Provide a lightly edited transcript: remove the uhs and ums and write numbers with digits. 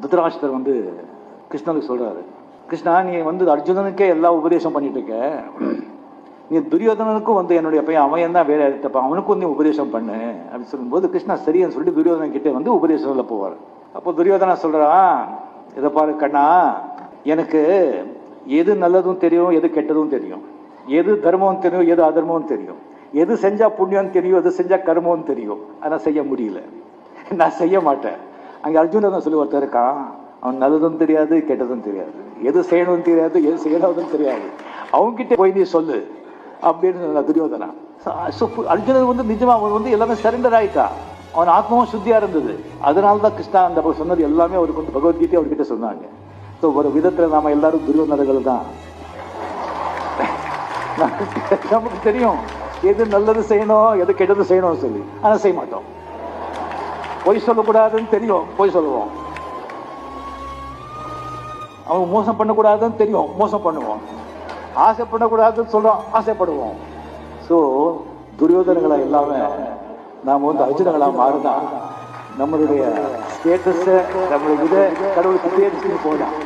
திருதராஷ்டிரர் வந்து கிருஷ்ணனுக்கு சொல்றாரு, கிருஷ்ணா நீ வந்து அர்ஜுனனுக்கே எல்லா உபதேசம் பண்ணிட்டு இருக்க, நீ துரியோதனனுக்கும் வந்து என்னுடைய பையன் அவன் தான் வேற எடுத்தப்ப அவனுக்கும் நீ உபதேசம் பண்ணு அப்படின்னு சொல்லும்போது கிருஷ்ணா சரின்னு சொல்லிட்டு துரியோதனன் கிட்டே வந்து உபதேசம்ல போவார். அப்போ துரியோதனா சொல்றான், இதை பாரு கண்ணா, எனக்கு எது நல்லதும் தெரியும், எது கெட்டதும் தெரியும், எது தர்மம் தெரியும், எது அதர்மம் தெரியும், எது செஞ்சா புண்ணியம் தெரியும், எது செஞ்சா கர்மம் தெரியும். ஆனா செய்ய முடியல, நான் செய்ய மாட்டேன். அங்கே அர்ஜுனன் சொல்லி ஒருத்தர் இருக்கான், அவன் நல்லதும் தெரியாது கெட்டதும் தெரியாது, எது செய்யணும்னு தெரியாது, எது செய்யறதும் தெரியாது, அவன்கிட்ட போய் நீ சொல்லு அப்படின்னு துரியோதனா. அர்ஜுனன் வந்து நிஜமா அவன் வந்து எல்லாமே சரண்டர் ஆயிட்டா, அவன் ஆத்மாவும் சுத்தியா இருந்தது. அதனால்தான் கிருஷ்ணா அந்த சொன்னது எல்லாமே அவருக்கு வந்து பகவத்கீதை அவர்கிட்ட சொன்னாங்க. ஸோ ஒரு விதத்துல நாம எல்லாரும் துரியோதனர்கள் தான். நமக்கு தெரியும் எது நல்லது செய்யணும், எது கெட்டது செய்யணும் சொல்லி, ஆனா செய்ய மாட்டோம். பொய் சொல்லக்கூடாதுன்னு தெரியும், பொய் சொல்லுவோம். அவங்க மோசம் பண்ணக்கூடாதுன்னு தெரியும், மோசம் பண்ணுவோம். ஆசைப்படக்கூடாதுன்னு சொல்றோம், ஆசைப்படுவோம். ஸோ துரியோதனங்களை எல்லாமே நாம வந்து அர்ஜுனங்களா மாறுதா நம்மளுடைய ஸ்டேட்டஸை நம்மளுடைய இதை கடவுளுக்கு தேர்ச்சி போகலாம்.